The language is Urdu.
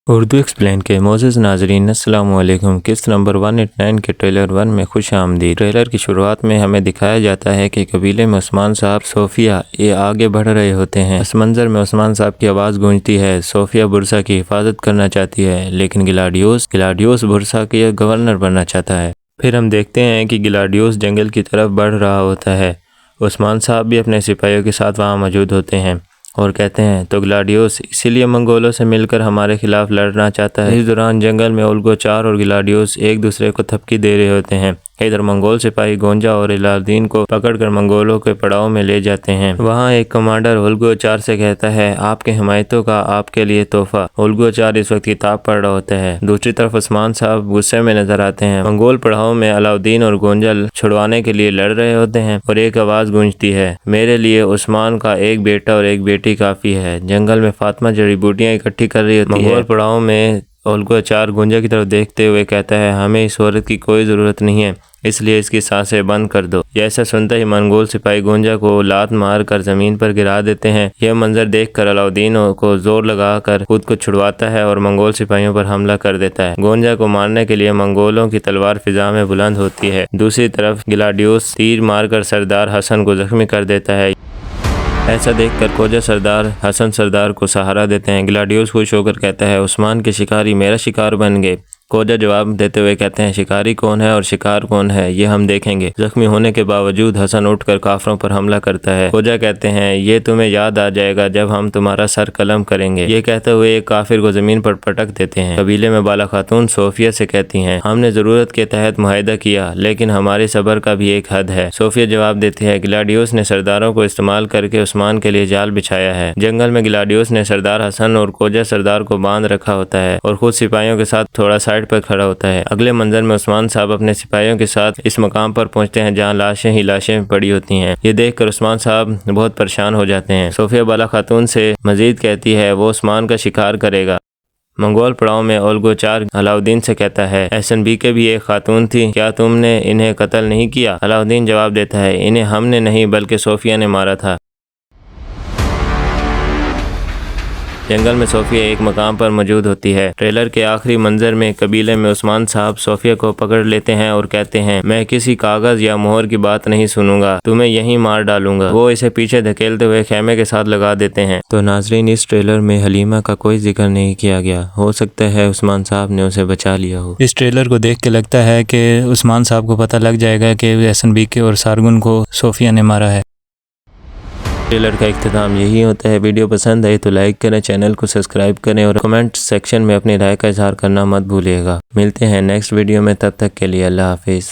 اردو ایکسپلین کے معزز ناظرین السلام علیکم۔ قسط نمبر 189 کے ٹریلر 1 میں خوش آمدید۔ ٹریلر کی شروعات میں ہمیں دکھایا جاتا ہے کہ قبیلے میں عثمان صاحب صوفیہ یہ آگے بڑھ رہے ہوتے ہیں۔ اس منظر میں عثمان صاحب کی آواز گونجتی ہے۔ صوفیہ بورسا کی حفاظت کرنا چاہتی ہے لیکن گلاڈیوس بورسا کے گورنر بننا چاہتا ہے۔ پھر ہم دیکھتے ہیں کہ گلاڈیوس جنگل کی طرف بڑھ رہا ہوتا ہے۔ عثمان صاحب بھی اپنے سپاہیوں کے ساتھ وہاں موجود ہوتے ہیں اور کہتے ہیں تو گلاڈیوس اسی لیے منگولوں سے مل کر ہمارے خلاف لڑنا چاہتا ہے۔ اس دوران جنگل میں اولگو چار اور گلاڈیوس ایک دوسرے کو تھپکی دے رہے ہوتے ہیں۔ ادھر منگول سپاہی گونجا اور الادین کو پکڑ کر منگولوں کے پڑاؤ میں لے جاتے ہیں۔ وہاں ایک کمانڈر اولگو چار سے کہتا ہے آپ کے حمایتوں کا آپ کے لیے تحفہ۔ اولگو چار اس وقت کتاب پڑھ رہا ہوتا ہے۔ دوسری طرف عثمان صاحب غصے میں نظر آتے ہیں۔ منگول پڑاؤ میں الادین اور گونجل چھڑوانے کے لیے لڑ رہے ہوتے ہیں اور ایک آواز گونجتی ہے میرے لیے عثمان کا ایک بیٹا اور ایک بیٹی کافی ہے۔ جنگل میں فاطمہ جڑی بوٹیاں اکٹھی کر رہی ہوتی ہے۔ منگول پڑاؤ میں اولگو چار گونجا کی طرف دیکھتے ہوئے کہتا ہے ہمیں اس عورت کی کوئی ضرورت نہیں ہے اس لیے اس کی سانسیں بند کر دو۔ ایسا سنتا ہی منگول سپاہی گونجا کو لات مار کر زمین پر گرا دیتے ہیں۔ یہ منظر دیکھ کر الادین کو زور لگا کر خود کو چھڑواتا ہے اور منگول سپاہیوں پر حملہ کر دیتا ہے۔ گونجا کو مارنے کے لیے منگولوں کی تلوار فضا میں بلند ہوتی ہے۔ دوسری طرف گلاڈیوس تیر مار کر سردار حسن کو زخمی کر دیتا ہے۔ ایسا دیکھ کر کوجا سردار حسن سردار کو سہارا دیتے ہیں۔ گلاڈیوس خوش ہو کر کہتا ہے عثمان کے شکاری میرا شکار بن گئے۔ کوجا جواب دیتے ہوئے کہتے ہیں شکاری کون ہے اور شکار کون ہے یہ ہم دیکھیں گے۔ زخمی ہونے کے باوجود حسن اٹھ کر کافروں پر حملہ کرتا ہے۔ کوجا کہتے ہیں یہ تمہیں یاد آ جائے گا جب ہم تمہارا سر قلم کریں گے۔ یہ کہتے ہوئے ایک کافر کو زمین پر پٹک دیتے ہیں۔ قبیلے میں بالا خاتون صوفیہ سے کہتی ہیں ہم نے ضرورت کے تحت معاہدہ کیا لیکن ہمارے صبر کا بھی ایک حد ہے۔ صوفیہ جواب دیتی ہے گلاڈیوس نے سرداروں کو استعمال کر کے عثمان کے لیے جال بچھایا ہے۔ جنگل میں گلاڈیوس نے سردار حسن اور کوجا سردار کو باندھ رکھا ہوتا ہے اور خود سپاہیوں کے ساتھ تھوڑا سائڈ پر کھڑا ہوتا ہے۔ اگلے منظر میں عثمان صاحب اپنے سپاہیوں کے ساتھ اس مقام پر پہنچتے ہیں جہاں لاشیں ہی لاشیں پڑی ہوتی ہیں۔ یہ دیکھ کر عثمان صاحب بہت پریشان ہو جاتے ہیں۔ صوفیہ بالا خاتون سے مزید کہتی ہے وہ عثمان کا شکار کرے گا۔ منگول پڑاؤ میں اولگو چار الادین سے کہتا ہے SNB کے بھی ایک خاتون تھی کیا تم نے انہیں قتل نہیں کیا؟ الادین جواب دیتا ہے انہیں ہم نے نہیں بلکہ صوفیہ نے مارا تھا۔ جنگل میں صوفیہ ایک مقام پر موجود ہوتی ہے۔ ٹریلر کے آخری منظر میں قبیلے میں عثمان صاحب صوفیہ کو پکڑ لیتے ہیں اور کہتے ہیں میں کسی کاغذ یا مہر کی بات نہیں سنوں گا تمہیں یہیں مار ڈالوں گا۔ وہ اسے پیچھے دھکیلتے ہوئے خیمے کے ساتھ لگا دیتے ہیں۔ تو ناظرین اس ٹریلر میں حلیمہ کا کوئی ذکر نہیں کیا گیا، ہو سکتا ہے عثمان صاحب نے اسے بچا لیا ہو۔ اس ٹریلر کو دیکھ کے لگتا ہے کہ عثمان صاحب کو پتہ لگ جائے گا کہ SNB کے اور سارگن کو صوفیہ نے مارا ہے۔ ٹریلر کا اختتام یہی ہوتا ہے۔ ویڈیو پسند آئی تو لائک کریں، چینل کو سبسکرائب کریں اور کمنٹ سیکشن میں اپنی رائے کا اظہار کرنا مت بھولیے گا۔ ملتے ہیں نیکسٹ ویڈیو میں، تب تک کے لیے اللہ حافظ۔